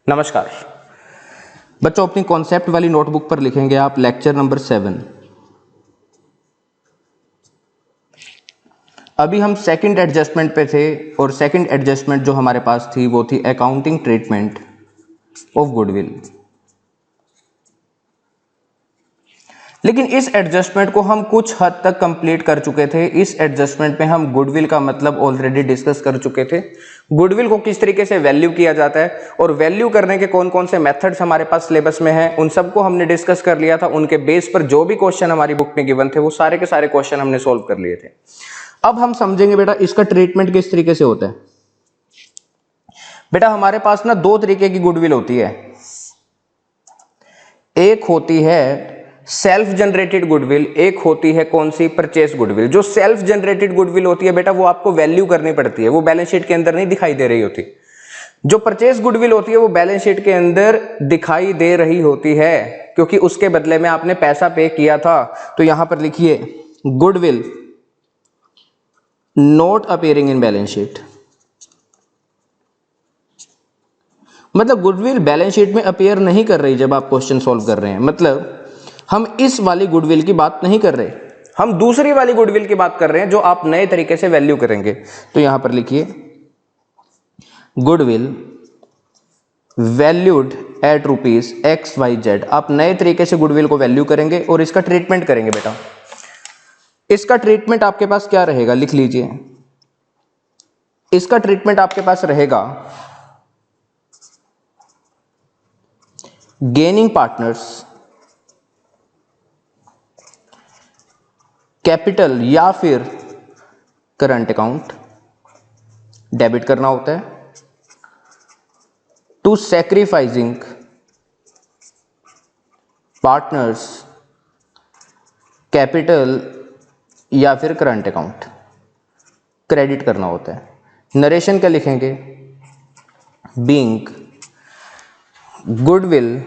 नमस्कार बच्चों, अपनी कॉन्सेप्ट वाली नोटबुक पर लिखेंगे आप लेक्चर नंबर 7। अभी हम सेकंड एडजस्टमेंट पे थे और सेकंड एडजस्टमेंट जो हमारे पास थी वो थी अकाउंटिंग ट्रीटमेंट ऑफ गुडविल। लेकिन इस एडजस्टमेंट को हम कुछ हद तक कंप्लीट कर चुके थे। इस एडजस्टमेंट में हम गुडविल का मतलब ऑलरेडी डिस्कस कर चुके थे। गुडविल को किस तरीके से वैल्यू किया जाता है और वैल्यू करने के कौन कौन से मेथड्स हमारे पास सिलेबस में हैं, उन सबको हमने डिस्कस कर लिया था। उनके बेस पर जो भी क्वेश्चन हमारी बुक में गिवन थे वो सारे के सारे क्वेश्चन हमने सोल्व कर लिए थे। अब हम समझेंगे बेटा इसका ट्रीटमेंट किस तरीके से होता है। बेटा हमारे पास ना दो तरीके की गुडविल होती है। एक होती है सेल्फ जनरेटेड गुडविल, एक होती है कौन सी, परचेस गुडविल। जो सेल्फ जनरेटेड गुडविल होती है बेटा वो आपको वैल्यू करनी पड़ती है, वो बैलेंस शीट के अंदर नहीं दिखाई दे रही होती। जो परचेस गुडविल होती है वो बैलेंस शीट के अंदर दिखाई दे रही होती है क्योंकि उसके बदले में आपने पैसा पे किया था। तो यहां पर लिखिए goodwill not appearing in balance sheet. मतलब गुडविल बैलेंस शीट में अपीयर नहीं कर रही जब आप क्वेश्चन सॉल्व कर रहे हैं। मतलब हम इस वाली गुडविल की बात नहीं कर रहे, हम दूसरी वाली गुडविल की बात कर रहे हैं जो आप नए तरीके से वैल्यू करेंगे। तो यहां पर लिखिए goodwill valued at rupees XYZ। आप नए तरीके से गुडविल को वैल्यू करेंगे और इसका ट्रीटमेंट करेंगे। बेटा इसका ट्रीटमेंट आपके पास क्या रहेगा, लिख लीजिए। इसका ट्रीटमेंट आपके पास रहेगा गेनिंग पार्टनर्स कैपिटल या फिर करंट अकाउंट डेबिट करना होता है, टू सैक्रिफाइसिंग पार्टनर्स कैपिटल या फिर करंट अकाउंट क्रेडिट करना होता है। नरेशन क्या लिखेंगे, being goodwill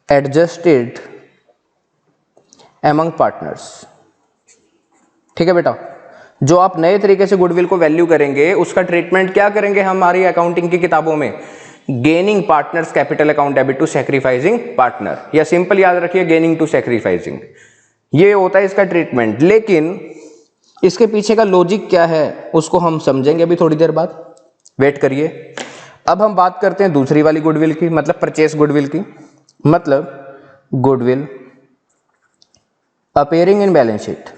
adjusted among partners. ठीक है बेटा, जो आप नए तरीके से गुडविल को वैल्यू करेंगे उसका ट्रीटमेंट क्या करेंगे हमारी अकाउंटिंग की किताबों में, gaining partners capital account debit to sacrificing partner, या सिंपल याद रखिए गेनिंग टू सैक्रिफाइसिंग। ये होता है इसका ट्रीटमेंट। लेकिन इसके पीछे का लॉजिक क्या है उसको हम समझेंगे अभी थोड़ी देर बाद, वेट करिए। अब हम बात करते हैं दूसरी वाली गुडविल की, मतलब परचेस गुडविल की। मतलब goodwill appearing in balance sheet,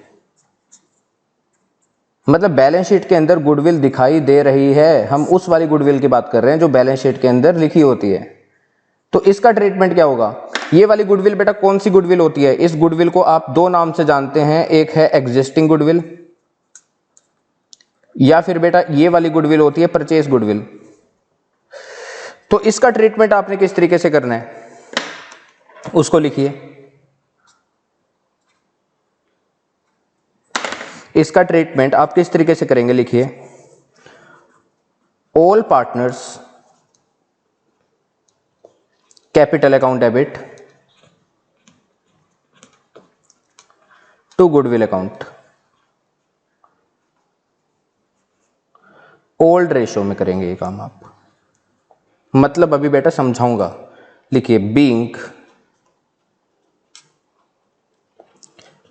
मतलब बैलेंस शीट के अंदर गुडविल दिखाई दे रही है। हम उस वाली गुडविल की बात कर रहे हैं जो बैलेंस शीट के अंदर लिखी होती है। तो इसका ट्रीटमेंट क्या होगा। ये वाली गुडविल बेटा कौन सी गुडविल होती है, इस गुडविल को आप दो नाम से जानते हैं, एक है एग्जिस्टिंग गुडविल या फिर बेटा ये वाली गुडविल होती है परचेस गुडविल। तो इसका ट्रीटमेंट आपने किस तरीके से करना है उसको लिखिए। इसका ट्रीटमेंट आप किस तरीके से करेंगे, लिखिए all partners capital account debit to goodwill account. Old ratio में करेंगे ये काम आप, मतलब अभी बेटा समझाऊंगा। लिखिए being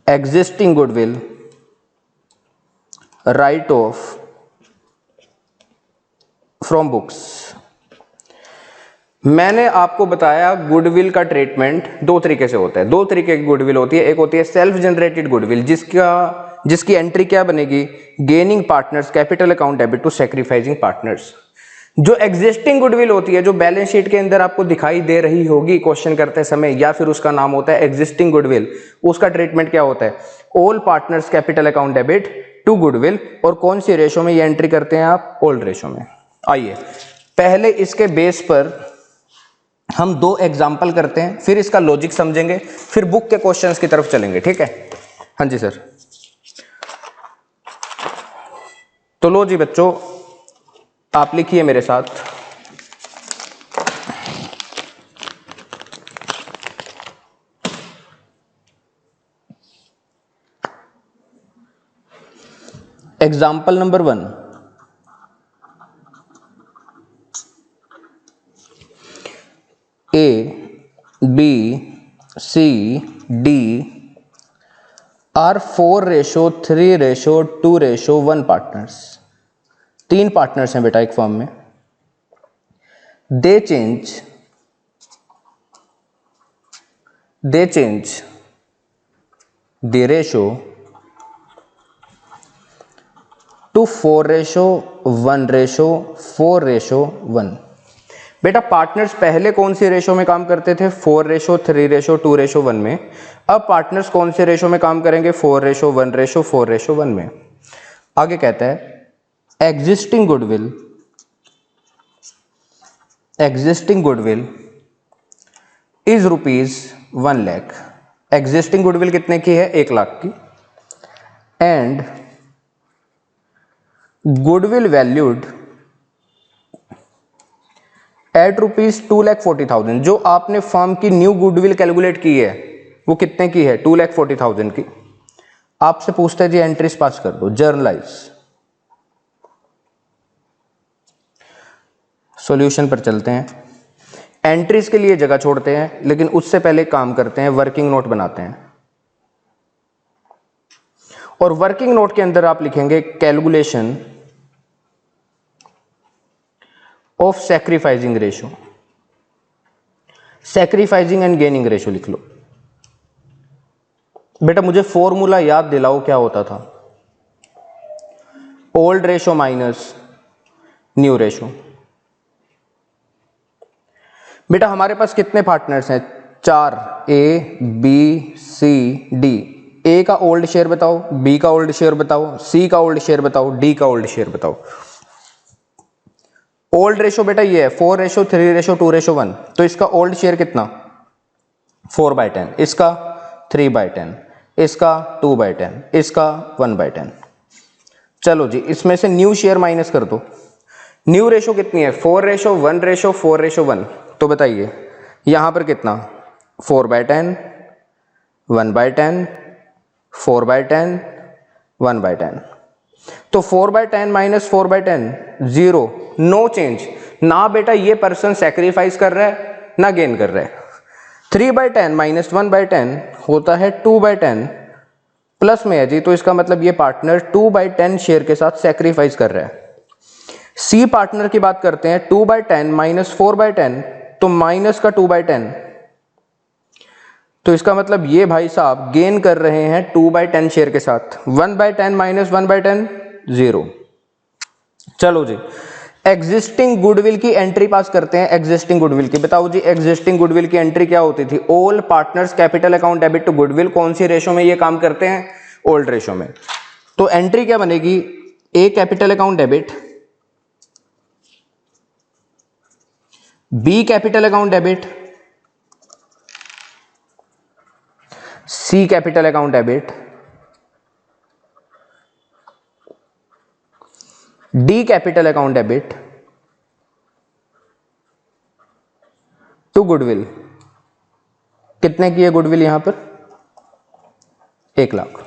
existing goodwill right of from books. मैंने आपको बताया गुडविल का ट्रीटमेंट दो तरीके से होता है। दो तरीके की गुडविल होती है, एक होती है सेल्फ जनरेटेड गुडविल जिसकी एंट्री क्या बनेगी, gaining partners capital account debit to sacrificing partners. जो एग्जिस्टिंग गुडविल होती है, जो बैलेंस शीट के अंदर आपको दिखाई दे रही होगी क्वेश्चन करते समय, या फिर उसका नाम होता है एग्जिस्टिंग गुडविल, उसका ट्रीटमेंट क्या होता है, all partners capital account debit to goodwill. और कौन सी रेशो में ये एंट्री करते हैं आप, ओल्ड रेशो में। आइए पहले इसके बेस पर हम दो एग्जाम्पल करते हैं, फिर इसका लॉजिक समझेंगे, फिर बुक के क्वेश्चंस की तरफ चलेंगे। ठीक है, हाँ जी सर। तो लो जी बच्चों, आप लिखिए मेरे साथ example number 1। A, B, C, D are 4:3:2:1 partners. 3 partners हैं बेटा एक फर्म में। दे चेंज the ratio to 4:1:4:1। बेटा पार्टनर्स पहले कौन सी रेशो में काम करते थे? 4:3:2:1 में। अब पार्टनर्स कौन से रेशो में काम करेंगे? 4:1:4:1 में। आगे कहता है existing goodwill is ₹1 lakh. Existing goodwill कितने की है? 1 लाख की। And goodwill valued at ₹2,40,000। जो आपने फर्म की न्यू गुडविल कैलकुलेट की है वो कितने की है? 2,40,000 की। आपसे पूछता है जी एंट्रीज पास कर दो, जर्नलाइज। सॉल्यूशन पर चलते हैं। एंट्रीज के लिए जगह छोड़ते हैं, लेकिन उससे पहले काम करते हैं, वर्किंग नोट बनाते हैं। और वर्किंग नोट के अंदर आप लिखेंगे calculation of sacrificing ratio. Sacrificing and gaining ratio लिख लो। बेटा मुझे फॉर्मूला याद दिलाओ, क्या होता था? Old ratio minus new ratio. बेटा हमारे पास कितने पार्टनर्स हैं? 4, A, B, C, D। A का ओल्ड शेयर बताओ, B का ओल्ड शेयर बताओ, C का ओल्ड शेयर बताओ, D का ओल्ड शेयर बताओ। ओल्ड रेशो बेटा ये है 4:3:2:1। तो इसका ओल्ड शेयर कितना? 4/10, इसका 3/10, इसका 2/10, इसका 1/10। चलो जी, इसमें से न्यू शेयर माइनस कर दो। न्यू रेशो कितनी है? 4:1:4:1। तो बताइए यहां पर कितना? 4/10, 1/10, 4/10, 1/10। तो 4/10 माइनस 4/10 0, नो चेंज। ना बेटा ये पर्सन सैक्रिफाइस कर रहा है ना गेन कर रहा है। 3/10 माइनस 1/10 होता है 2/10, प्लस में है जी, तो इसका मतलब ये पार्टनर 2/10 शेयर के साथ सैक्रिफाइस कर रहा है। सी पार्टनर की बात करते हैं, 2/10 माइनस 4/10, तो माइनस का 2/10, तो इसका मतलब ये भाई साहब गेन कर रहे हैं 2/10 शेयर के साथ। 1/10 माइनस 1/10 0। चलो जी, एग्जिस्टिंग गुडविल की एंट्री पास करते हैं। एग्जिस्टिंग गुडविल की बताओ जी, एग्जिस्टिंग गुडविल की एंट्री क्या होती थी? All partners capital account debit to goodwill. कौन सी रेशो में ये काम करते हैं? ओल्ड रेशो में। तो एंट्री क्या बनेगी? A capital account debit, B capital account debit, C capital account debit, D capital account debit to goodwill. कितने की है गुडविल यहां पर? 1 लाख।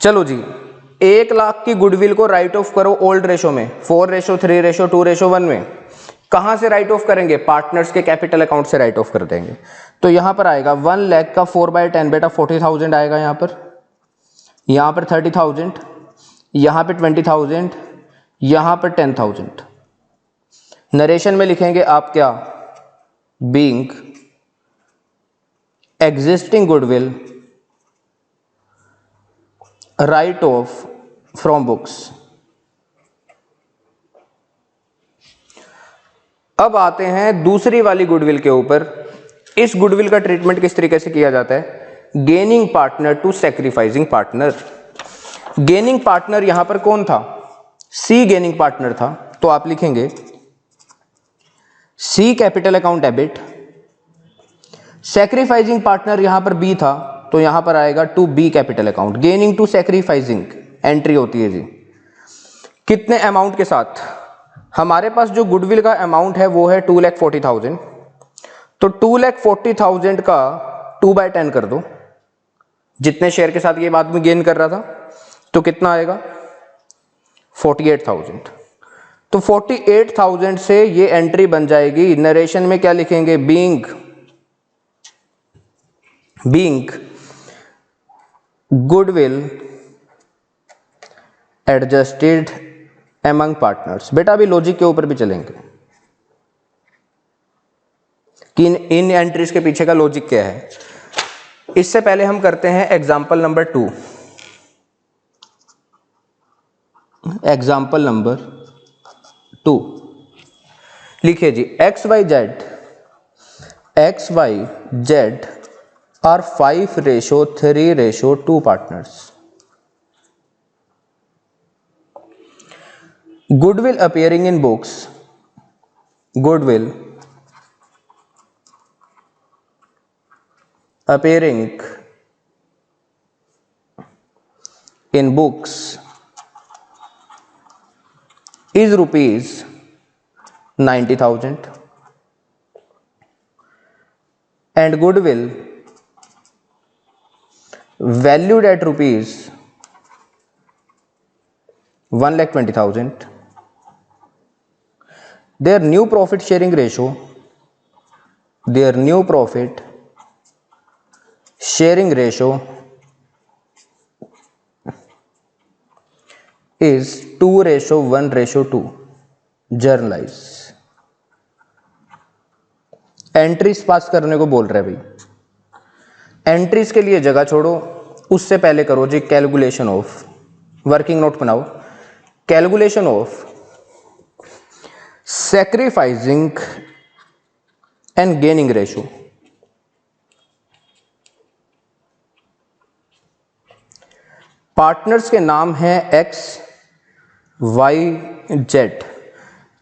चलो जी, 1 लाख की गुडविल को राइट ऑफ करो ओल्ड रेशो में, 4:3:2:1 में। कहां से राइट ऑफ करेंगे? पार्टनर्स के कैपिटल अकाउंट से राइट ऑफ कर देंगे। तो यहां पर आएगा 1 लाख का 4/10 बेटा 40,000 आएगा। यहां पर 30,000, यहां पे 20,000, यहां पर 10,000। नरेशन में लिखेंगे आप क्या? Being existing goodwill right of from books. अब आते हैं दूसरी वाली गुडविल के ऊपर। इस गुडविल का ट्रीटमेंट किस तरीके से किया जाता है? Gaining partner to sacrificing partner. Gaining partner यहां पर कौन था? सी गेनिंग पार्टनर था। तो आप लिखेंगे C capital account debit. Sacrificing partner यहां पर बी था, तो यहां पर आएगा to B capital account. Gaining to sacrificing entry होती है जी। कितने अमाउंट के साथ? हमारे पास जो गुडविल का अमाउंट है वो है 2,40,000। तो 2,40,000 का 2/10 कर दो, जितने शेयर के साथ ये आदमी गेन कर रहा था। तो कितना आएगा? 48,000। तो 48,000 से ये एंट्री बन जाएगी। नरेशन में क्या लिखेंगे? Being goodwill adjusted among partners. बेटा अभी लॉजिक के ऊपर भी चलेंगे कि इन एंट्रीज के पीछे का लॉजिक क्या है। इससे पहले हम करते हैं एग्जाम्पल नंबर 2। एग्जाम्पल नंबर 2 लिखिए जी। XYZ are 5:3:2 partners. Goodwill appearing in books. Goodwill appearing in books is rupees 90,000 and goodwill valued at rupees 1,20,000. Their new profit sharing ratio is 2:1:2. Generalized. Entries pass करने को बोल रहे हैं भाई। Entries के लिए जगह छोड़ो, उससे पहले करो जी कैलकुलेशन ऑफ, वर्किंग नोट बनाओ, calculation of sacrificing and gaining ratio. Partners के नाम हैं XYZ।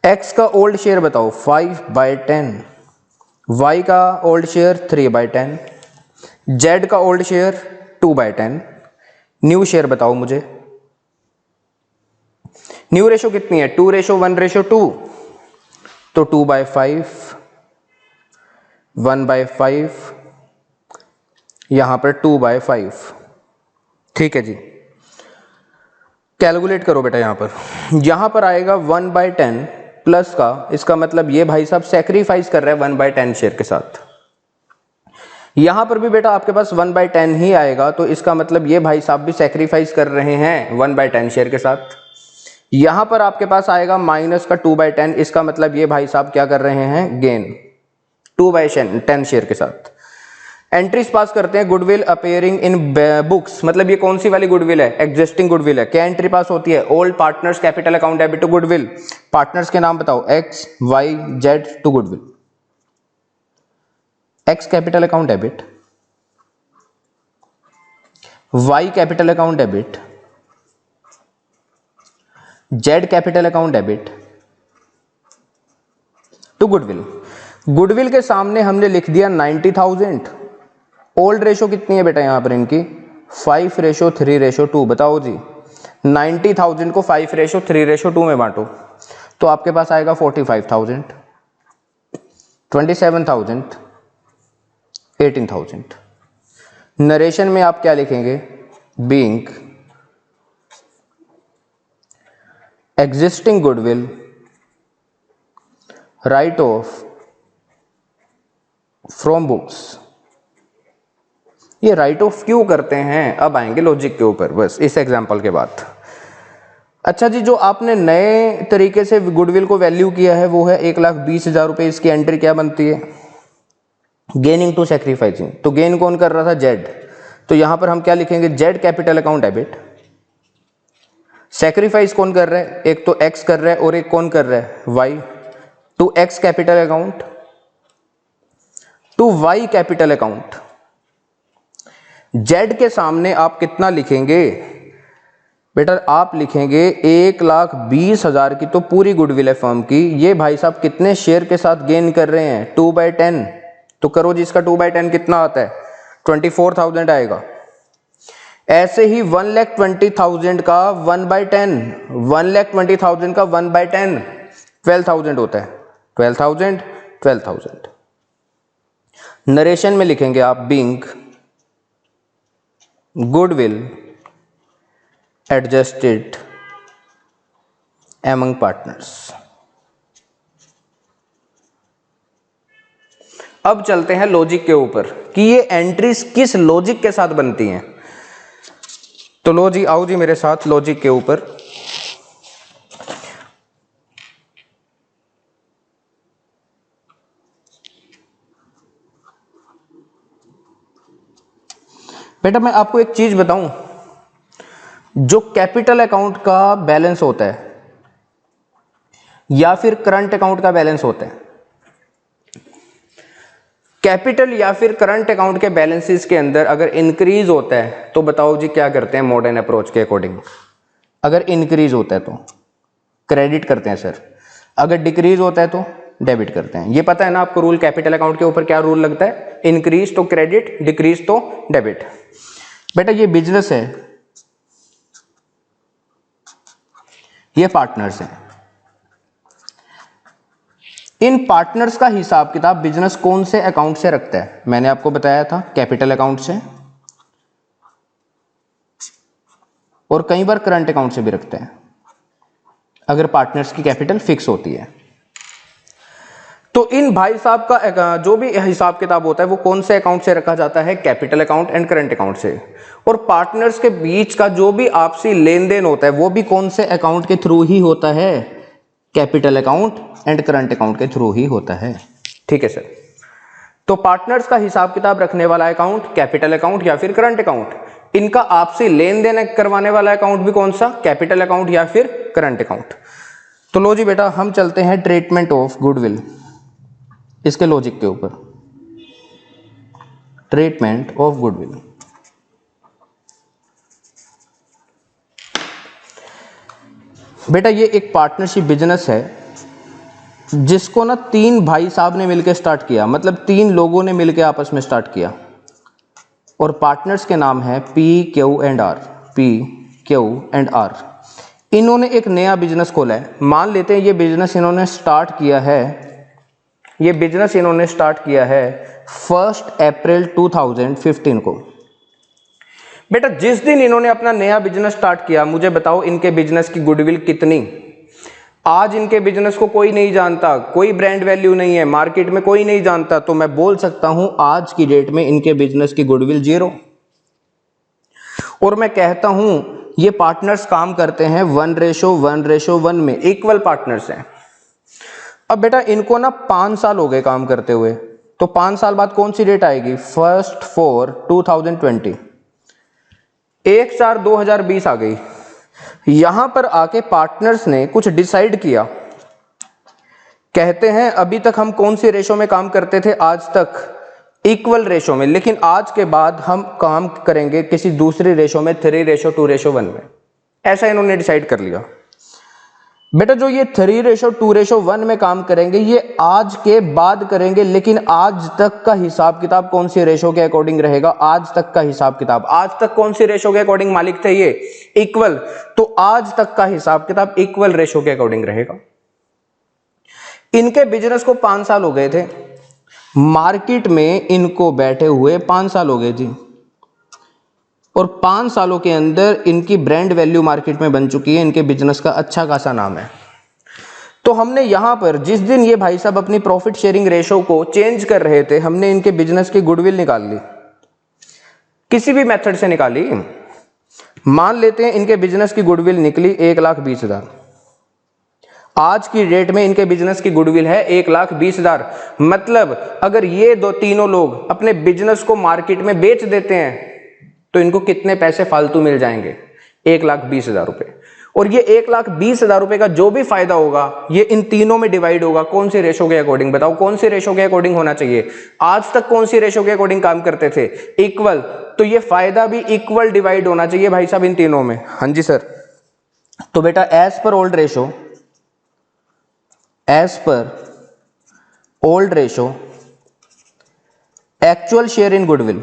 X का ओल्ड शेयर बताओ 5/10, Y का ओल्ड शेयर 3/10, Z का ओल्ड शेयर 2/10। न्यू शेयर बताओ मुझे। न्यू रेशो कितनी है? 2:1:2, तो 2/5, 1/5, यहां पर 2/5। ठीक है जी, कैलकुलेट करो बेटा। यहां पर आएगा 1/10 प्लस का, इसका मतलब ये भाई साहब सेक्रीफाइस कर रहे हैं 1/10 शेयर के साथ। यहां पर भी बेटा आपके पास 1/10 ही आएगा, तो इसका मतलब ये भाई साहब भी सेक्रीफाइस कर रहे हैं 1/10 शेयर के साथ। यहां पर आपके पास आएगा माइनस का 2/10, इसका मतलब ये भाई साहब क्या कर रहे हैं? गेन 2/10 शेयर के साथ। एंट्रीज पास करते हैं। गुडविल अपीयरिंग इन बुक्स, मतलब ये कौन सी वाली गुडविल है? एग्जिस्टिंग गुडविल है। क्या एंट्री पास होती है? Old partners capital account debit to goodwill. Partners के नाम बताओ XYZ to goodwill. X capital account debit, Y capital account debit, Z capital account debit to goodwill. Goodwill के सामने हमने लिख दिया 90,000। ओल्ड रेशो कितनी है बेटा यहां पर इनकी? 5:3:2। बताओ जी, 90,000 को 5:3:2 में बांटो तो आपके पास आएगा 45,000, 27,000, 18,000। नरेशन में आप क्या लिखेंगे? Being existing goodwill right of from books. ये राइट ऑफ क्यों करते हैं? अब आएंगे लॉजिक के ऊपर बस इस एग्जांपल के बाद। अच्छा जी, जो आपने नए तरीके से गुडविल को वैल्यू किया है वो है 1,20,000 रुपए। इसकी एंट्री क्या बनती है? Gaining to sacrificing. तो गेन कौन कर रहा था? जेड। तो यहां पर हम क्या लिखेंगे? Z capital account debit. Sacrifice कौन कर रहा है? एक तो एक्स कर रहा है और एक कौन कर रहा है? Y. To X capital account to Y capital account. Z के सामने आप कितना लिखेंगे बेटा? आप लिखेंगे 1,20,000 की तो पूरी गुडविल है फर्म की। ये भाई साहब कितने शेयर के साथ गेन कर रहे हैं? 2/10। तो करो जी, इसका 2/10 कितना आता है? 24,000 आएगा। ऐसे ही 1,20,000 का 1/10, 1,20,000 का 1/10 12,000 होता है। 12,000, 12,000। नरेशन में लिखेंगे आप being goodwill adjusted among partners. अब चलते हैं लॉजिक के ऊपर कि ये एंट्रीज किस लॉजिक के साथ बनती हैं। तो लो जी, आओ जी मेरे साथ लॉजिक के ऊपर। बेटा मैं आपको एक चीज बताऊं, जो कैपिटल अकाउंट का बैलेंस होता है या फिर करंट अकाउंट का बैलेंस होता है, कैपिटल या फिर करंट अकाउंट के बैलेंसेस के अंदर अगर इंक्रीज होता है तो बताओ जी क्या करते हैं मॉडर्न अप्रोच के अकॉर्डिंग। अगर इंक्रीज होता है तो क्रेडिट करते हैं सर, अगर डिक्रीज होता है तो डेबिट करते हैं। ये पता है ना आपको रूल, कैपिटल अकाउंट के ऊपर क्या रूल लगता है, इंक्रीज तो क्रेडिट, डिक्रीज तो डेबिट। बेटा ये बिजनेस है, ये पार्टनर्स हैं, इन पार्टनर्स का हिसाब किताब बिजनेस कौन से अकाउंट से रखता है, मैंने आपको बताया था कैपिटल अकाउंट से, और कई बार करंट अकाउंट से भी रखते हैं अगर पार्टनर्स की कैपिटल फिक्स होती है। तो इन भाई साहब का जो भी हिसाब किताब होता है वो कौन से अकाउंट से रखा जाता है, capital account and current account से। और पार्टनर्स के बीच का जो भी आपसी लेन देन होता है वो भी कौन से अकाउंट के थ्रू ही होता है, capital account and current account के थ्रू ही होता है। ठीक है सर। तो पार्टनर्स का हिसाब किताब रखने वाला अकाउंट कैपिटल अकाउंट या फिर करंट अकाउंट, इनका आपसी लेन देन करवाने वाला अकाउंट भी कौन सा, कैपिटल अकाउंट या फिर करंट अकाउंट। तो लो जी बेटा हम चलते हैं ट्रीटमेंट ऑफ गुडविल, इसके लॉजिक के ऊपर। ट्रीटमेंट ऑफ गुडविल, बेटा ये एक पार्टनरशिप बिजनेस है जिसको ना तीन भाई साहब ने मिलकर स्टार्ट किया, मतलब तीन लोगों ने मिलकर आपस में स्टार्ट किया, और पार्टनर्स के नाम है P Q and R, P Q and R. इन्होंने एक नया बिजनेस खोला है, मान लेते हैं ये बिजनेस इन्होंने स्टार्ट किया है, ये बिजनेस इन्होंने स्टार्ट किया है 1 अप्रैल 2015 को। बेटा जिस दिन इन्होंने अपना नया बिजनेस स्टार्ट किया, मुझे बताओ इनके बिजनेस की गुडविल कितनी। आज इनके बिजनेस को कोई नहीं जानता, कोई ब्रांड वैल्यू नहीं है, मार्केट में कोई नहीं जानता, तो मैं बोल सकता हूं आज की डेट में इनके बिजनेस की गुडविल 0। और मैं कहता हूं ये पार्टनर्स काम करते हैं 1:1:1 में, इक्वल पार्टनर्स हैं। अब बेटा इनको ना 5 साल हो गए काम करते हुए, तो 5 साल बाद कौन सी डेट आएगी, 1/4/2020, 1/4/2020 आ गई। यहां पर आके पार्टनर्स ने कुछ डिसाइड किया, कहते हैं अभी तक हम कौन सी रेशो में काम करते थे, आज तक इक्वल रेशो में, लेकिन आज के बाद हम काम करेंगे किसी दूसरी रेशो में, 3:2:1 में। ऐसा इन्होंने डिसाइड कर लिया। बेटा जो ये 3:2:1 में काम करेंगे ये आज के बाद करेंगे, लेकिन आज तक का हिसाब किताब कौन सी रेशो के अकॉर्डिंग रहेगा, आज तक का हिसाब किताब, आज तक कौन सी रेशो के अकॉर्डिंग मालिक थे ये, इक्वल, तो आज तक का हिसाब किताब इक्वल रेशो के अकॉर्डिंग रहेगा। इनके बिजनेस को 5 साल हो गए थे, मार्केट में इनको बैठे हुए 5 साल हो गए थे, और 5 सालों के अंदर इनकी ब्रांड वैल्यू मार्केट में बन चुकी है, इनके बिजनेस का अच्छा खासा नाम है। तो हमने यहां पर जिस दिन ये भाई साहब अपनी प्रॉफिट शेयरिंग रेशो को चेंज कर रहे थे, हमने इनके बिजनेस की गुडविल निकाल ली, किसी भी मेथड से निकाली। मान लेते हैं इनके बिजनेस की गुडविल निकली 1,20,000, आज की डेट में इनके बिजनेस की गुडविल है 1,20,000। मतलब अगर ये तीनों लोग अपने बिजनेस को मार्केट में बेच देते हैं तो इनको कितने पैसे फालतू मिल जाएंगे, 1,20,000 रुपए। और ये 1,20,000 रुपए का जो भी फायदा होगा ये इन तीनों में डिवाइड होगा, कौन सी रेशो के अकॉर्डिंग, बताओ कौन सी रेशो के अकॉर्डिंग होना चाहिए, आज तक कौन सी रेशो के अकॉर्डिंग काम करते थे, इक्वल, तो ये फायदा भी इक्वल डिवाइड होना चाहिए भाई साहब इन तीनों में। हाँ जी सर। तो बेटा as per old ratio, as per old ratio actual share in goodwill,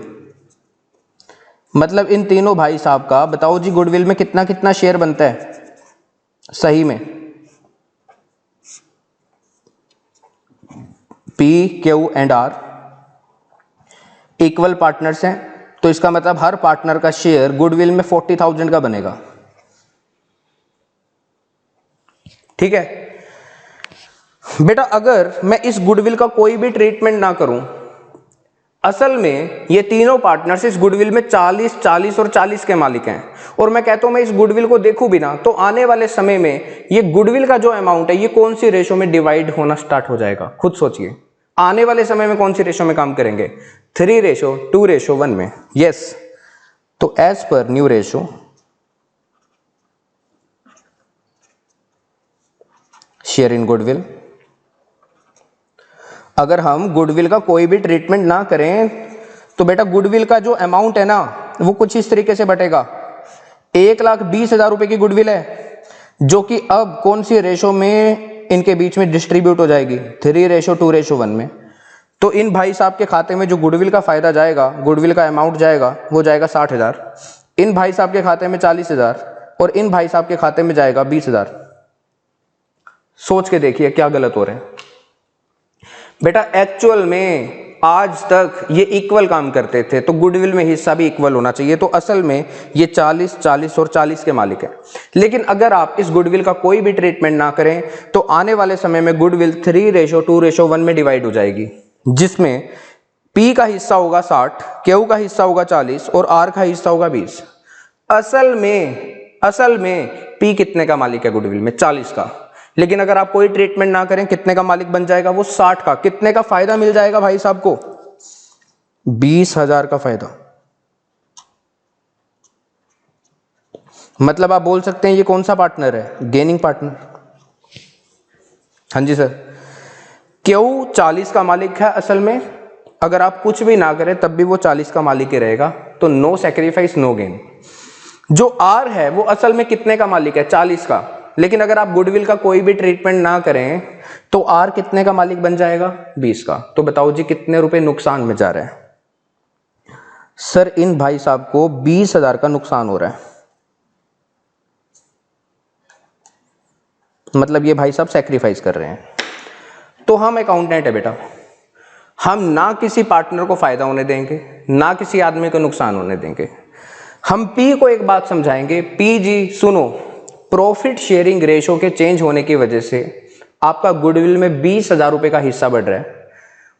मतलब इन तीनों भाई साहब का बताओ जी गुडविल में कितना कितना शेयर बनता है सही में, P Q and R equal partners हैं, तो इसका मतलब हर पार्टनर का शेयर गुडविल में 40,000 का बनेगा। ठीक है बेटा, अगर मैं इस गुडविल का कोई भी ट्रीटमेंट ना करूं, असल में ये तीनों पार्टनर्स इस गुडविल में 40, 40 और 40 के मालिक हैं, और मैं कहता हूं मैं इस गुडविल को देखूं भी ना, तो आने वाले समय में ये गुडविल का जो अमाउंट है ये कौन सी रेशो में डिवाइड होना स्टार्ट हो जाएगा, खुद सोचिए। आने वाले समय में कौन सी रेशो में काम करेंगे? 3:2:1 में। यस, तो as per new ratio share in goodwill, अगर हम गुडविल का कोई भी ट्रीटमेंट ना करें तो बेटा गुडविल का जो अमाउंट है ना वो कुछ इस तरीके से बटेगा। 1,20,000 रुपए की गुडविल है जो कि अब कौन सी रेशो में इनके बीच में डिस्ट्रीब्यूट हो जाएगी? 3:2:1 में। तो इन भाई साहब के खाते में जो गुडविल का फायदा जाएगा, गुडविल का अमाउंट जाएगा, वो जाएगा 60,000। इन भाई साहब के खाते में 40,000 और इन भाई साहब के खाते में जाएगा 20,000। सोच के देखिए क्या गलत हो रहा है बेटा। एक्चुअल में आज तक ये इक्वल काम करते थे, तो गुडविल में हिस्सा भी इक्वल होना चाहिए। तो असल में ये 40, 40 और 40 के मालिक हैं। लेकिन अगर आप इस गुडविल का कोई भी ट्रीटमेंट ना करें तो आने वाले समय में गुडविल 3:2:1 में डिवाइड हो जाएगी, जिसमें P का हिस्सा होगा 60, Q का हिस्सा होगा 40 और R का हिस्सा होगा 20। असल में P कितने का मालिक है गुडविल में? 40 का। लेकिन अगर आप कोई ट्रीटमेंट ना करें कितने का मालिक बन जाएगा? वो 60 का। कितने का फायदा मिल जाएगा भाई साहब को? 20,000 का फायदा। मतलब आप बोल सकते हैं ये कौन सा पार्टनर है? Gaining partner. हाँ जी सर। क्यों 40 का मालिक है असल में, अगर आप कुछ भी ना करें तब भी वो 40 का मालिक ही रहेगा। तो नो सैक्रिफाइस नो गेन। जो आर है वो असल में कितने का मालिक है? 40 का। लेकिन अगर आप गुडविल का कोई भी ट्रीटमेंट ना करें तो आर कितने का मालिक बन जाएगा? 20 का। तो बताओ जी कितने रुपए नुकसान में जा रहे हैं? सर इन भाई साहब को 20,000 का नुकसान हो रहा है। मतलब ये भाई साहब सैक्रिफाइस कर रहे हैं। तो हम अकाउंटेंट है बेटा, हम ना किसी पार्टनर को फायदा होने देंगे ना किसी आदमी को नुकसान होने देंगे। हम पी को एक बात समझाएंगे, पी जी सुनो, प्रॉफिट शेयरिंग रेशो के चेंज होने की वजह से आपका गुडविल में 20,000 रुपए का हिस्सा बढ़ रहा है,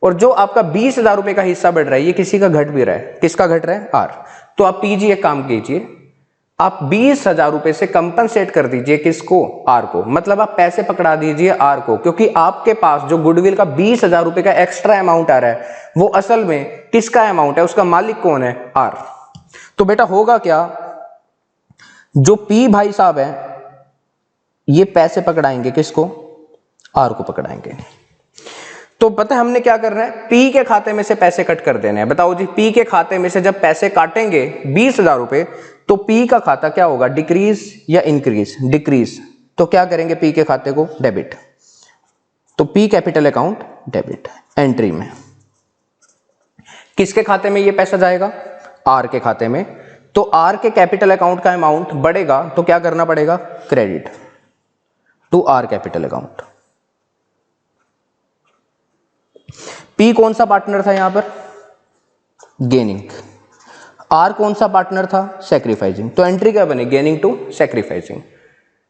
और जो आपका 20,000 रुपए का हिस्सा बढ़ रहा है ये किसी का घट भी रहा है। किसका घट रहा है? आर। तो आप पीजी एक काम कीजिए, आप 20,000 रुपए से कंपनसेट कर दीजिए किसको? आर को। मतलब आप पैसे पकड़ा दीजिए आर को, क्योंकि आपके पास जो गुडविल का 20,000 रुपए का एक्स्ट्रा अमाउंट आ रहा है वो असल में किसका अमाउंट है? उसका मालिक कौन है? आर। तो बेटा होगा क्या, जो पी भाई साहब है ये पैसे पकड़ाएंगे किसको? आर को पकड़ाएंगे। तो पता है हमने क्या करना है? पी के खाते में से पैसे कट कर देने हैं। बताओ जी, पी के खाते में से जब पैसे काटेंगे 20,000 रुपए, तो पी का खाता क्या होगा? डिक्रीज या इंक्रीज? डिक्रीज। तो क्या करेंगे? पी के खाते को डेबिट। तो P capital account debit entry में। किसके खाते में ये पैसा जाएगा? आर के खाते में। तो आर के कैपिटल अकाउंट का अमाउंट बढ़ेगा तो क्या करना पड़ेगा? Credit to R capital account. P कौन सा पार्टनर था यहां पर? गेनिंग। आर कौन सा पार्टनर था? सैक्रिफाइसिंग। तो एंट्री क्या बनी? Gaining to sacrificing.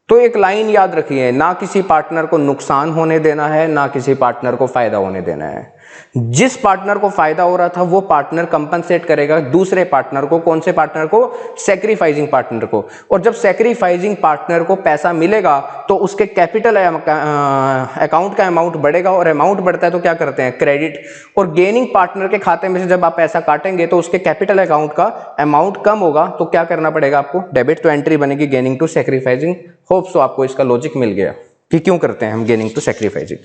तो एक लाइन याद रखिए, ना किसी पार्टनर को नुकसान होने देना है ना किसी पार्टनर को फायदा होने देना है। जिस पार्टनर को फायदा हो रहा था वो पार्टनर कंपनसेट करेगा दूसरे पार्टनर को। कौन से पार्टनर को? सैक्रिफाइसिंग पार्टनर को। और जब सैक्रिफाइसिंग पार्टनर को पैसा मिलेगा तो उसके कैपिटल अकाउंट का अमाउंट बढ़ेगा, और अमाउंट बढ़ता है तो क्या करते हैं? क्रेडिट। और गेनिंग पार्टनर के खाते में से जब आप पैसा काटेंगे तो उसके कैपिटल अकाउंट का अमाउंट कम होगा, तो क्या करना पड़ेगा आपको? डेबिट। तो एंट्री बनेगी gaining to sacrificing. Hope so आपको इसका लॉजिक मिल गया कि क्यों करते हैं हम गेनिंग टू सैक्रिफाइसिंग।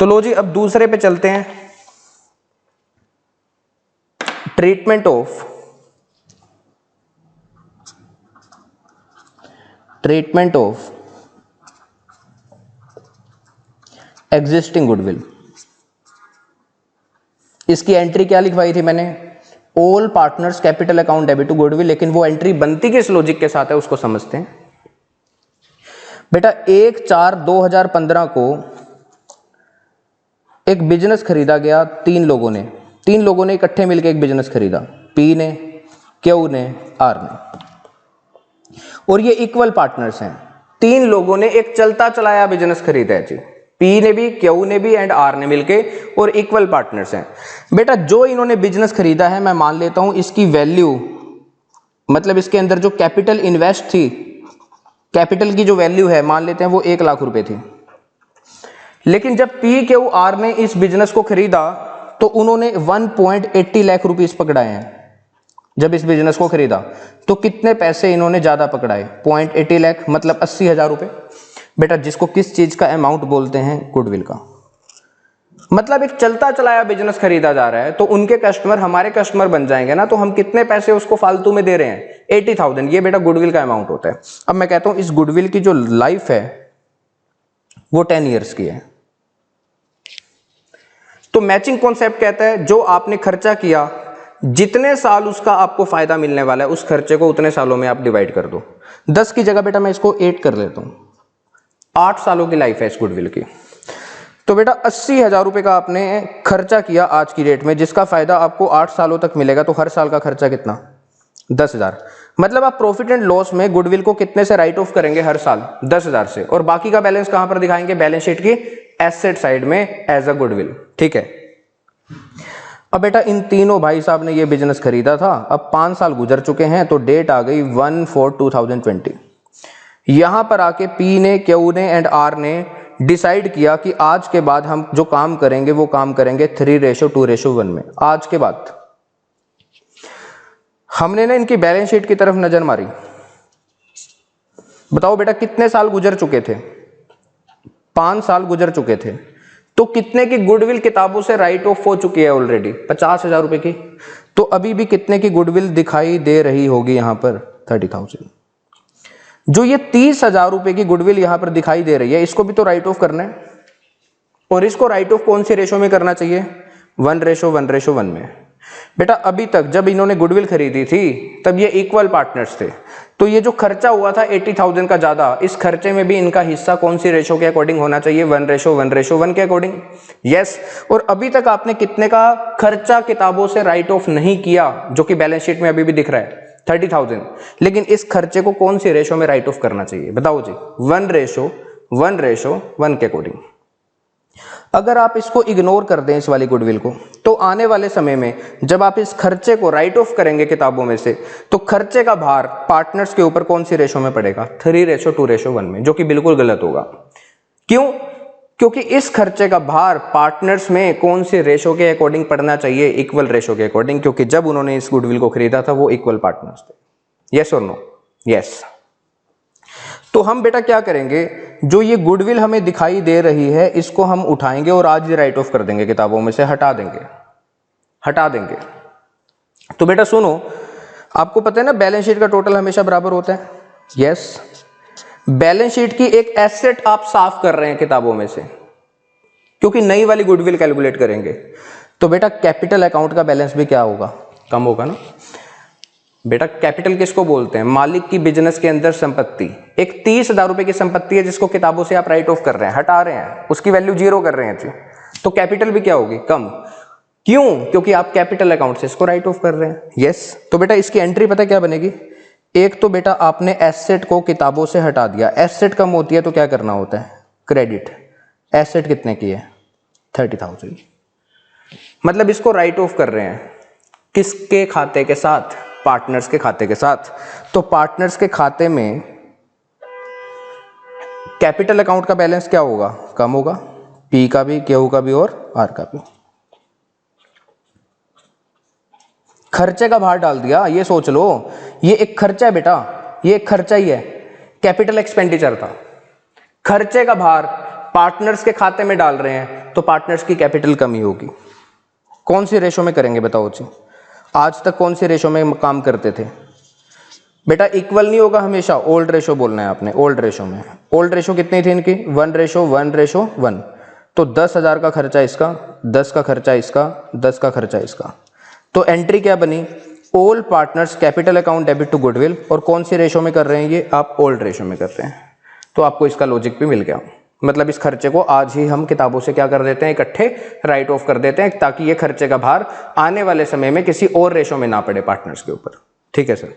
तो लो जी, अब दूसरे पे चलते हैं। Treatment of existing goodwill. इसकी एंट्री क्या लिखवाई थी मैंने? All partners capital account debit to goodwill. लेकिन वो एंट्री बनती किस लॉजिक के साथ है उसको समझते हैं। बेटा 1/4/2015 को एक बिजनेस खरीदा गया। तीन लोगों ने इकट्ठे मिलकर एक बिजनेस खरीदा। पी ने, क्यू ने, आर ने। और ये इक्वल पार्टनर्स हैं। तीन लोगों ने एक चलता चलाया बिजनेस खरीदा है जी, पी ने भी, क्यू ने भी एंड आर ने मिलके, और इक्वल पार्टनर्स हैं। बेटा जो इन्होंने बिजनेस खरीदा है, मैं मान लेता हूं इसकी वैल्यू, मतलब इसके अंदर जो कैपिटल इन्वेस्ट थी, कैपिटल की जो वैल्यू है मान लेते हैं वो 1 लाख रुपए थी। लेकिन जब पी क्यू आर ने इस बिजनेस को खरीदा तो उन्होंने 1.80 लाख रुपीस पकड़ाए हैं। जब इस बिजनेस को खरीदा तो कितने पैसे इन्होंने ज्यादा पकड़ाए? 0.80 लाख, मतलब 80,000 रुपए। बेटा जिसको किस चीज का अमाउंट बोलते हैं? गुडविल का। मतलब एक चलता चलाया बिजनेस खरीदा जा रहा है तो उनके कस्टमर हमारे कस्टमर बन जाएंगे ना, तो हम कितने पैसे उसको फालतू में दे रहे हैं? 80,000। ये बेटा गुडविल का अमाउंट होता है। अब मैं कहता हूं इस गुडविल की जो लाइफ है वो 10 ईयर्स की है। तो मैचिंग कॉन्सेप्ट कहता है जो आपने खर्चा किया, जितने साल उसका आपको फायदा मिलने वाला है, उस खर्चे को उतने सालों में आप डिवाइड कर दो। 10 की जगह बेटा मैं इसको 8 कर लेता हूं। 8 सालों की लाइफ है इस गुडविल की। तो बेटा 80,000 रुपए का आपने खर्चा किया आज की डेट में, जिसका फायदा आपको 8 सालों तक मिलेगा। तो हर साल का खर्चा कितना? 10,000। मतलब आप प्रॉफिट एंड लॉस में गुडविल को कितने से राइट ऑफ करेंगे हर साल? 10,000 से। और बाकी का बैलेंस कहां पर दिखाएंगे? बैलेंस शीट की एसेट साइड में एज अ गुडविल। ठीक है। अब बेटा इन तीनों भाई साहब ने ये बिजनेस खरीदा था। अब 5 साल गुजर चुके हैं तो डेट आ गई 1/4/2020। यहां पर आके पी ने, क्यू ने एंड आर ने डिसाइड किया कि आज के बाद हम जो काम करेंगे वो काम करेंगे 3:2:1 में। आज के बाद हमने ना इनकी बैलेंस शीट की तरफ नजर मारी। बताओ बेटा कितने साल गुजर चुके थे? 5 साल गुजर चुके थे। तो कितने की गुडविल किताबों से राइट ऑफ हो चुकी है ऑलरेडी? 50,000 रुपए की। तो अभी भी कितने की गुडविल दिखाई दे रही होगी यहां पर? 30,000। जो ये 30,000 रुपए की गुडविल यहां पर दिखाई दे रही है, इसको भी तो राइट ऑफ करना है। और इसको राइट ऑफ कौन सी रेशो में करना चाहिए? 1:1:1 में। बेटा अभी तक जब इन्होंने गुडविल खरीदी थी तब ये इक्वल पार्टनर्स थे। तो ये जो खर्चा हुआ था 80,000 का ज्यादा, इस खर्चे में भी इनका हिस्सा कौन सी रेशो के अकॉर्डिंग होना चाहिए? 1:1:1 के अकॉर्डिंग। यस। और अभी तक आपने कितने का खर्चा किताबों से राइट ऑफ नहीं किया, जो कि बैलेंस शीट में अभी भी दिख रहा है? 30,000। लेकिन इस खर्चे को कौन सी रेशो में राइट ऑफ करना चाहिए? बताओ जी। 1:1:1 के अकॉर्डिंग। अगर आप इसको इग्नोर कर दें इस वाली गुडविल को, तो आने वाले समय में जब आप इस खर्चे को राइट ऑफ करेंगे किताबों में से, तो खर्चे का भार पार्टनर्स के ऊपर कौन सी रेशो में पड़ेगा? 3:2:1 में, जो कि बिल्कुल गलत होगा। क्यों? क्योंकि इस खर्चे का भार पार्टनर्स में कौन सी रेशो के अकॉर्डिंग पड़ना चाहिए? इक्वल रेशो के अकॉर्डिंग, क्योंकि जब उन्होंने इस गुडविल को खरीदा था वो इक्वल पार्टनर्स थे। यस और नो? यस। तो हम बेटा क्या करेंगे, जो ये गुडविल हमें दिखाई दे रही है इसको हम उठाएंगे और आज ही राइट ऑफ कर देंगे, किताबों में से हटा देंगे। तो बेटा सुनो, आपको पता है ना बैलेंस शीट का टोटल हमेशा बराबर होता है? यस। बैलेंस शीट की एक एसेट आप साफ कर रहे हैं किताबों में से, क्योंकि नई वाली गुडविल कैलकुलेट करेंगे। तो बेटा कैपिटल अकाउंट का बैलेंस भी क्या होगा? कम होगा ना। बेटा कैपिटल किसको बोलते हैं? मालिक की बिजनेस के अंदर संपत्ति। एक 30,000 रुपए की संपत्ति है जिसको किताबों से आप राइट ऑफ कर रहे हैं, हटा रहे हैं, उसकी वैल्यू 0 कर रहे हैं जी। तो कैपिटल भी क्या होगी? कम। क्यों? क्योंकि आप कैपिटल अकाउंट से इसको राइट ऑफ कर रहे हैं। यस। तो बेटा इसकी एंट्री पता क्या बनेगी? एक तो बेटा आपने एसेट को किताबों से हटा दिया। एसेट कम होती है तो क्या करना होता है? क्रेडिट। एसेट कितने की है? 30,000। मतलब इसको राइट ऑफ कर रहे हैं किसके खाते के साथ? पार्टनर्स के खाते के साथ। तो पार्टनर्स के खाते में कैपिटल अकाउंट का बैलेंस क्या होगा? कम होगा। पी का भी, क्यू का भी और आर का भी। खर्चे का भार डाल दिया। ये सोच लो, ये एक खर्चा है बेटा, ये एक खर्चा ही है, कैपिटल एक्सपेंडिचर था। खर्चे का भार पार्टनर्स के खाते में डाल रहे हैं तो पार्टनर्स की कैपिटल कमी होगी। कौन सी रेशो में करेंगे बताओ जी? आज तक कौन सी रेशो में काम करते थे? बेटा इक्वल नहीं होगा हमेशा, ओल्ड रेशो बोलना है आपने। ओल्ड रेशो में, ओल्ड रेशो कितनी थी इनकी? 1:1:1। तो 10,000 का खर्चा इसका, 10 का खर्चा इसका, 10 का खर्चा इसका। तो एंट्री क्या बनी? All partners capital account debit to goodwill. और कौन सी रेशो में कर रहे हैं ये? आप ओल्ड रेशो में कर रहे हैं। तो आपको इसका लॉजिक भी मिल गया। मतलब इस खर्चे को आज ही हम किताबों से क्या कर देते हैं? इकट्ठे राइट ऑफ कर देते हैं, ताकि ये खर्चे का भार आने वाले समय में किसी और रेशो में ना पड़े पार्टनर्स के ऊपर। ठीक है सर।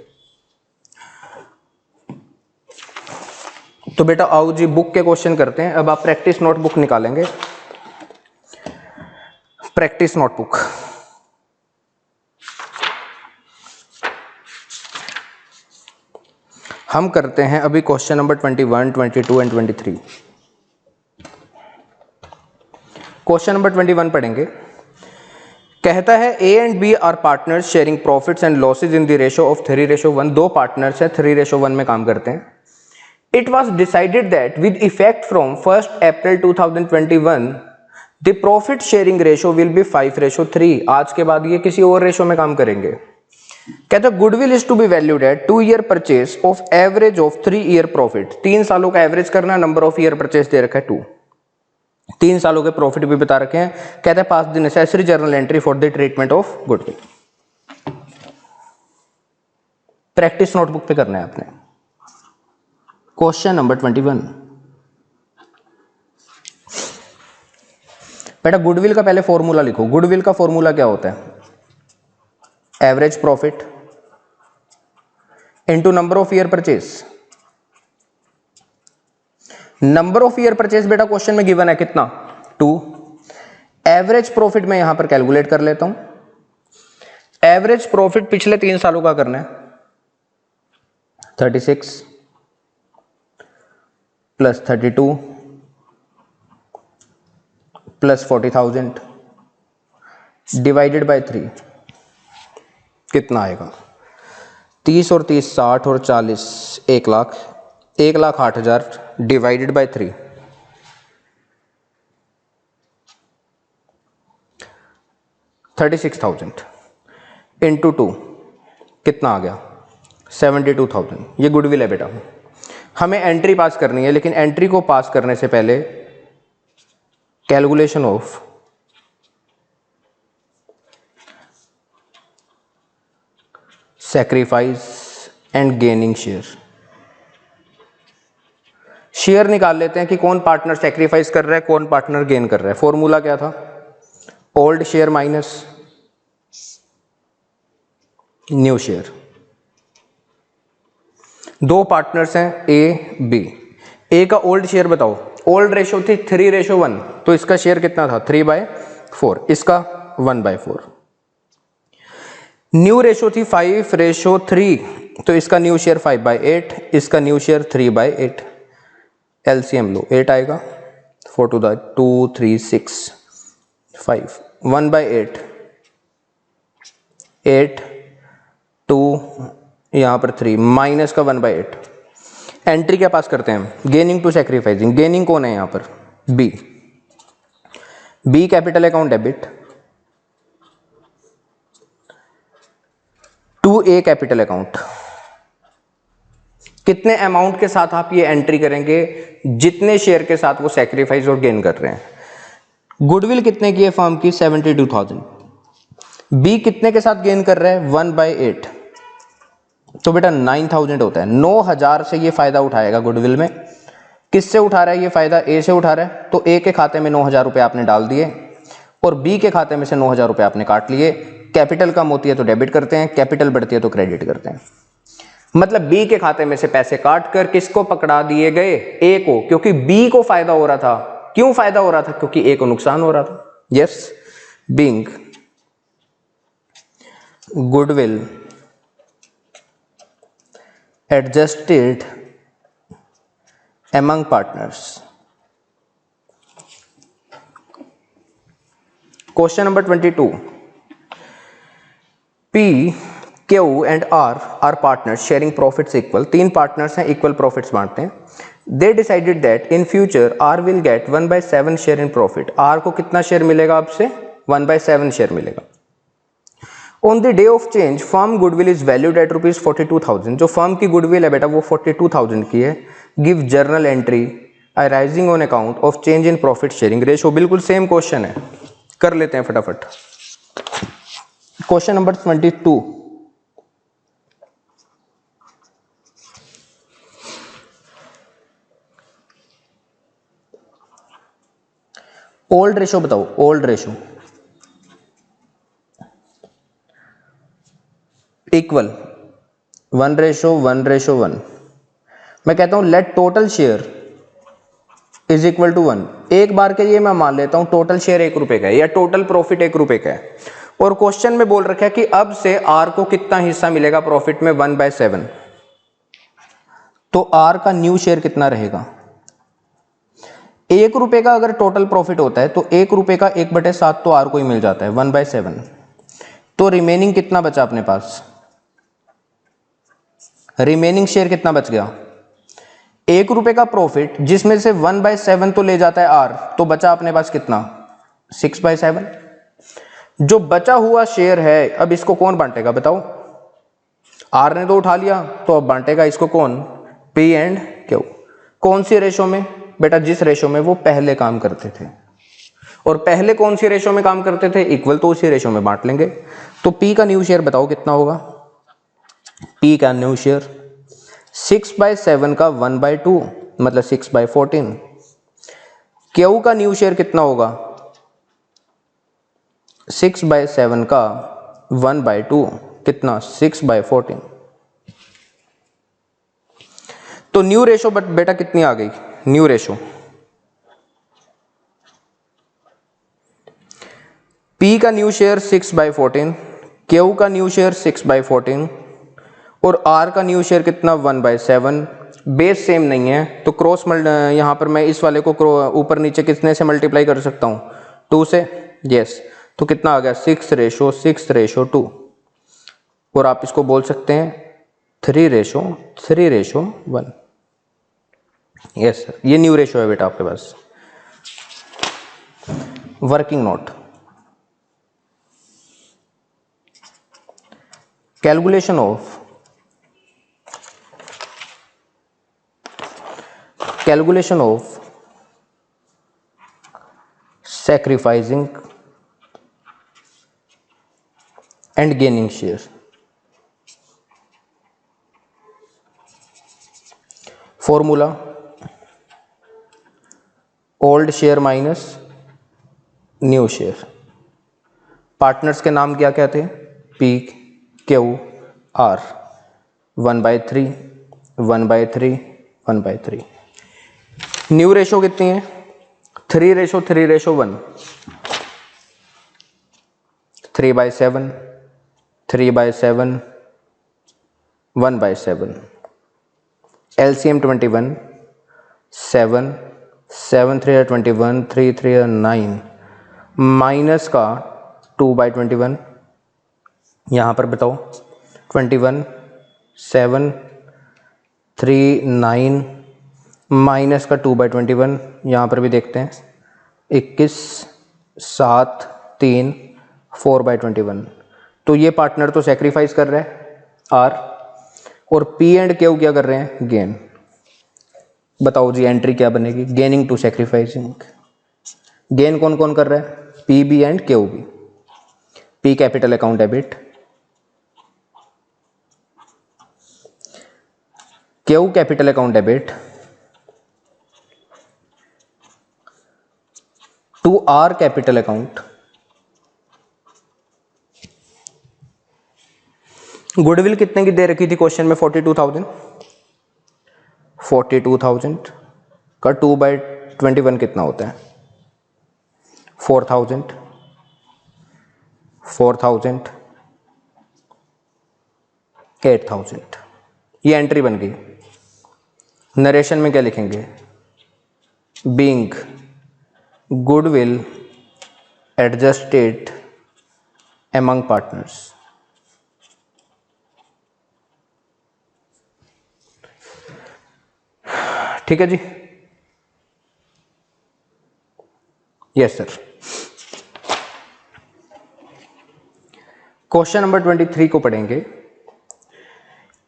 तो बेटा आओ जी बुक के क्वेश्चन करते हैं। अब आप प्रैक्टिस नोटबुक निकालेंगे, प्रैक्टिस नोटबुक। हम करते हैं अभी question number 21, 22 and 23। Question number 21 पढ़ेंगे। कहता है A and B are partners sharing profits and losses in the ratio of 3:1। दो पार्टनर्स है 3:1 में काम करते हैं। It was decided that with effect from 1 April 2021 the profit sharing ratio will be 5:3। आज के बाद ये किसी और रेशो में काम करेंगे। कहता है goodwill is to be valued at 2 year purchase of average of 3 year profit. 3 सालों का एवरेज करना, नंबर ऑफ ईयर परचेज दे रखा है 2, 3 सालों के प्रॉफिट भी बता रखे हैं। कहता है pass the necessary journal entry for the treatment of goodwill. Practice notebook पे करना है आपने। Question number 21। बेटा गुडविल का पहले फॉर्मूला लिखो। गुडविल का फॉर्मूला क्या होता है? Average profit into number of year purchase. Number of year purchase बेटा क्वेश्चन में गिवन है कितना? 2। एवरेज प्रॉफिट में यहां पर कैलकुलेट कर लेता हूं। एवरेज प्रॉफिट पिछले 3 सालों का करना है, 36 प्लस 32 प्लस 40,000 डिवाइडेड बाय 3 कितना आएगा? 30 और 30 60 और 40 1 लाख, 1,08,000 डिवाइडेड बाय 3 36,000 इंटू 2 कितना आ गया? 72,000। ये गुडविल है बेटा। हमें एंट्री पास करनी है, लेकिन एंट्री को पास करने से पहले calculation of sacrifice and gaining share. Share निकाल लेते हैं कि कौन पार्टनर सैक्रिफाइस कर रहा है, कौन पार्टनर गेन कर रहा है। फॉर्मूला क्या था? Old share minus new share. दो पार्टनर्स हैं ए बी। ए का ओल्ड शेयर बताओ। ओल्ड रेशो थी 3:1, तो इसका शेयर कितना था? 3/4, इसका 1/4। न्यू रेशो थी 5:3, तो इसका न्यू शेयर 5/8, इसका न्यू शेयर 3/8। एलसीएम लो, 8 आएगा, 4 to the 2 3 6 5, 1/8 8 2 यहां पर 3 माइनस का 1/8। एंट्री क्या पास करते हैं? Gaining to sacrificing. गेनिंग कौन है यहां पर? B. B capital account debit to A capital account. कितने अमाउंट के साथ आप ये एंट्री करेंगे? जितने शेयर के साथ वो सैक्रिफाइस और गेन कर रहे हैं। गुडविल कितने की है फर्म की? 72,000। बी कितने के साथ गेन कर रहा है? 1/8, तो बेटा 9,000 होता है। 9,000 से ये फायदा उठाएगा गुडविल में। किससे उठा रहा है ये फायदा? ए से उठा रहा है, तो ए के खाते में 9,000 रुपए आपने डाल दिए और बी के खाते में से 9,000 रुपए आपने काट लिए। कैपिटल कम होती है तो डेबिट करते हैं, कैपिटल बढ़ती है तो क्रेडिट करते हैं। मतलब बी के खाते में से पैसे काट कर किसको पकड़ा दिए गए? ए को, क्योंकि बी को फायदा हो रहा था। क्यों फायदा हो रहा था? क्योंकि ए को नुकसान हो रहा था। Yes, being goodwill adjusted among partners। Question number 22। P, Q and R are partners sharing profits equal. 3 partners हैं, इक्वल प्रॉफिट्स बांटते हैं। They decided that in future R will get 1/7 share in profit. R को कितना share मिलेगा आपसे? 1/7 share मिलेगा। On the day of change firm goodwill is valued at ₹42,000। जो firm की गुडविल है बेटा वो 42,000 की है। Give journal entry arising on account of change in profit sharing ratio. बिल्कुल सेम क्वेश्चन है, कर लेते हैं फटाफट। Question number 22। ओल्ड रेशो बताओ। Old ratio equal 1:1:1। मैं कहता हूं let total share is equal to 1। एक बार के लिए मैं मान लेता हूं टोटल शेयर 1 रुपए का है या टोटल प्रॉफिट 1 रुपए का है, और क्वेश्चन में बोल रखा है कि अब से आर को कितना हिस्सा मिलेगा प्रॉफिट में, 1/7। तो आर का न्यू शेयर कितना रहेगा? 1 रुपए का अगर टोटल प्रॉफिट होता है तो 1 रुपए का 1/7 तो आर को ही मिल जाता है, 1/7। तो रिमेनिंग कितना बचा अपने पास? रिमेनिंग शेयर कितना बच गया? 1 रुपए का प्रॉफिट जिसमें से 1/7 तो ले जाता है आर, तो बचा अपने पास कितना? 6/7। जो बचा हुआ शेयर है अब इसको कौन बांटेगा बताओ? आर ने तो उठा लिया, तो अब बांटेगा इसको कौन? P and Q. कौन सी रेशो में? बेटा जिस रेशो में वो पहले काम करते थे। और पहले कौन सी रेशो में काम करते थे? इक्वल, तो उसी रेशो में बांट लेंगे। तो पी का न्यू शेयर बताओ कितना होगा? पी का न्यू शेयर 6/7 का 1/2 मतलब 6/14। क्यू का न्यू शेयर कितना होगा? 6/7 का 1/2 कितना? 6/14। तो न्यू रेशो बेटा कितनी आ गई? न्यू रेशो P का न्यू शेयर 6/14, Q का न्यू शेयर 6/14 और R का न्यू शेयर कितना? 1/7। बेस सेम नहीं है तो क्रॉस यहां पर मैं इस वाले को ऊपर नीचे कितने से मल्टीप्लाई कर सकता हूं? 2 से। यस, तो कितना आ गया? 6:6:2। और आप इसको बोल सकते हैं 3:1। यस सर, ये न्यू रेशो है बेटा आपके पास। Working note, calculation of sacrificing and gaining share. Formula old share minus new share. Partners के नाम क्या क्या थे? P, Q, R. 1/3, 1/3, 1/3। New ratio कितनी है? 3:3:1। 3/7, 3/7, 1/7। LCM 21, 7, 7 3 21, 3 3 9 माइनस का 2/21। यहाँ पर बताओ 21, 7, 3 9 माइनस का 2/21। यहाँ पर भी देखते हैं 21, 7, 3, 4/21। तो ये पार्टनर तो सेक्रीफाइस कर रहा है आर, और पी एंड क्यू क्या कर रहे हैं? गेन। बताओ जी एंट्री क्या बनेगी? Gaining to sacrificing. गेन कौन कौन कर रहा है? P B and Q B. P capital account debit, Q capital account debit to R capital account. Goodwill कितने की दे रखी थी क्वेश्चन में? 42,000। 42,000 का 2/21 कितना होता है? 4,000, 4,000, 8,000। ये एंट्री बन गई। नरेशन में क्या लिखेंगे? Being goodwill adjusted among partners. ठीक है जी। Yes sir. क्वेश्चन नंबर 23 को पढ़ेंगे।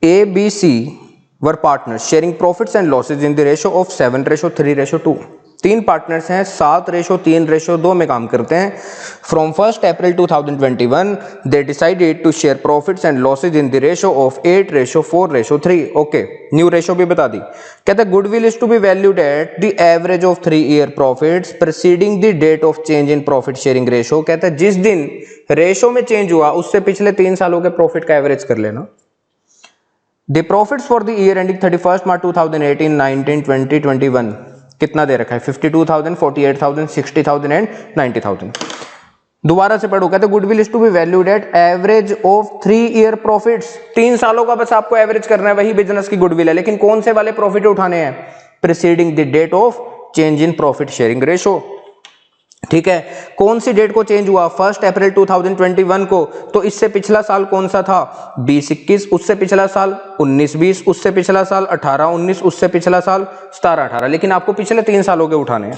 A B C were partners sharing profits and losses in the ratio of 7:3:2। 3 partners हैं, 7:3:2 में काम करते हैं। From 1 April 2021 they decided to share profits and losses in the ratio of 8:4:3। Okay, new ratio भी बता दी। कहते हैं goodwill is to be valued eight the average of 3 year profits preceding the date of change in profit sharing ratio. कहते हैं जिस दिन ratio में चेंज हुआ उससे पिछले 3 सालों के प्रॉफिट का एवरेज कर लेना। The profits for the year ending 31 मार्च 2018, 19, 20, 21 कितना दे रखा है? 52,000, 48,000, 60,000 एंड 90,000। दोबारा से पढ़ो, कहते goodwill is to be valued at average of 3 year profits. 3 सालों का बस आपको एवरेज करना है, वही बिजनेस की गुडविल है। लेकिन कौन से वाले प्रॉफिट उठाने हैं? Preceding the date of change in profit sharing ratio. ठीक है, कौन सी डेट को चेंज हुआ? 1 अप्रैल 2021 को। तो इससे पिछला साल कौन सा था? 2021। उससे पिछला साल 19-20। उससे पिछला साल 18-19। उससे पिछला साल 17-18। लेकिन आपको पिछले 3 सालों के उठाने हैं।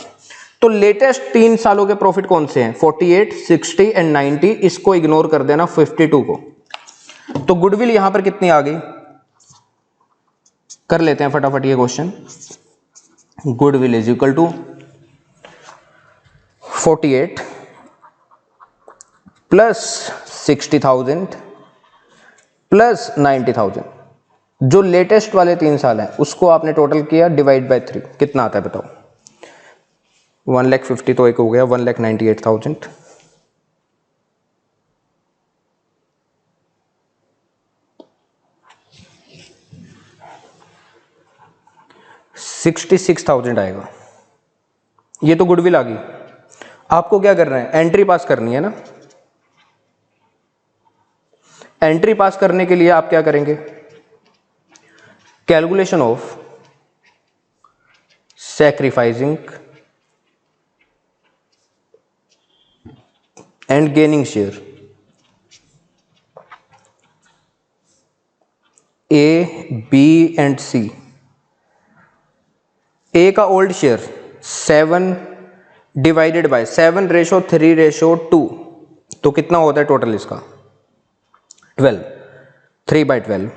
तो लेटेस्ट 3 सालों के प्रॉफिट कौन से हैं? 48, 60 एंड 90। इसको इग्नोर कर देना, 52 को। तो गुडविल यहां पर कितनी आ गई? कर लेते हैं फटाफट ये question. Goodwill is equal to 48 plus 60,000 plus 90,000। जो लेटेस्ट वाले 3 साल हैं उसको आपने टोटल किया, डिवाइड बाय 3, कितना आता है बताओ? 1,50,000 तो एक हो गया, 1,98,000। 66,000 आएगा। ये तो गुडविल आ गई। आपको क्या करना है? एंट्री पास करनी है ना। एंट्री पास करने के लिए आप क्या करेंगे? Calculation of sacrificing and gaining share. A, B and C. A का ओल्ड शेयर 7 डिवाइडेड बाय 7:3:2। तो कितना होता है टोटल इसका? 12। 3/12,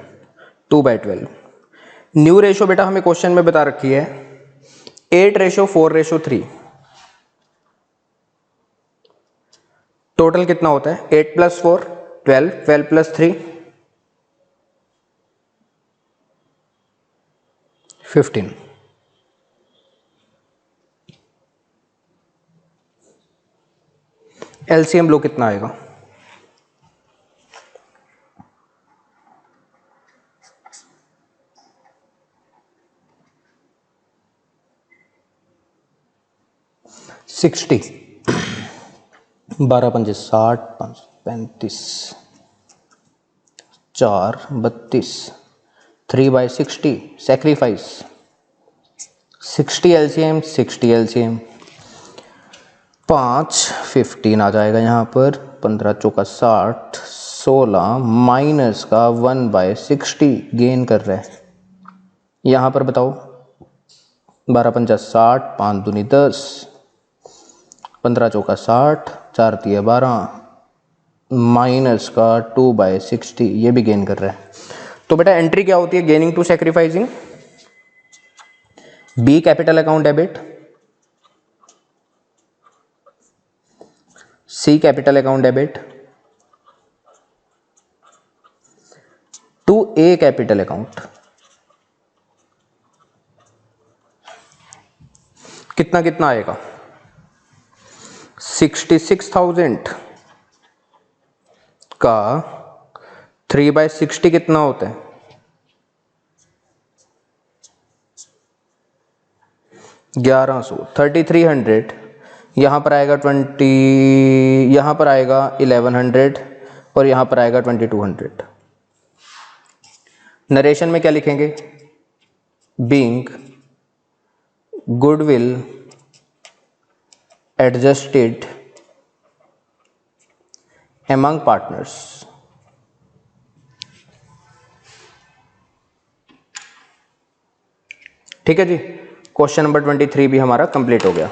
2/12। न्यू रेशो बेटा हमें क्वेश्चन में बता रखी है 8:4:3। टोटल कितना होता है? 8 + 4 12, 12 + 3 15। एलसीएम लो, कितना आएगा? $60। 12 पंजे 60, 5 35, 4 32, 3/60 सैक्रिफाइस। 60 एलसीएम, 60 एलसीएम 5 15 आ जाएगा यहाँ पर। 15 चौका 60, 16 माइनस का 1/60 गेन कर रहा है। यहाँ पर बताओ 12 पंजा 60, 5 दूनी 10, 15 चौका 60, 4 तिया 12 माइनस का 2/60, ये भी गेन कर रहा है। तो बेटा एंट्री क्या होती है? Gaining to sacrificing. B capital account debit, C capital account debit to A capital account. कितना कितना आएगा? 66,000 का 3/60 कितना होता है? 1100। 3300 यहां पर आएगा 20, यहां पर आएगा 1100 और यहां पर आएगा 2200। नरेशन में क्या लिखेंगे? Being goodwill adjusted among partners. ठीक है जी, क्वेश्चन नंबर 23 भी हमारा कंप्लीट हो गया।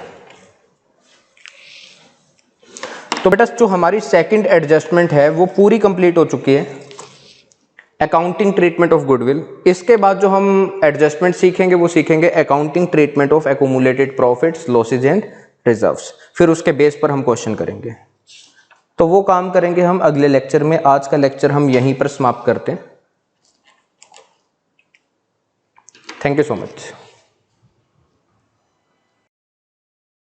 तो बेटा जो हमारी सेकंड एडजस्टमेंट है वो पूरी कंप्लीट हो चुकी है, अकाउंटिंग ट्रीटमेंट ऑफ गुडविल। इसके बाद जो हम एडजस्टमेंट सीखेंगे वो सीखेंगे accounting treatment of accumulated profits, losses and reserves. फिर उसके बेस पर हम क्वेश्चन करेंगे। तो वो काम करेंगे हम अगले लेक्चर में। आज का लेक्चर हम यहीं पर समाप्त करते हैं। Thank you so much.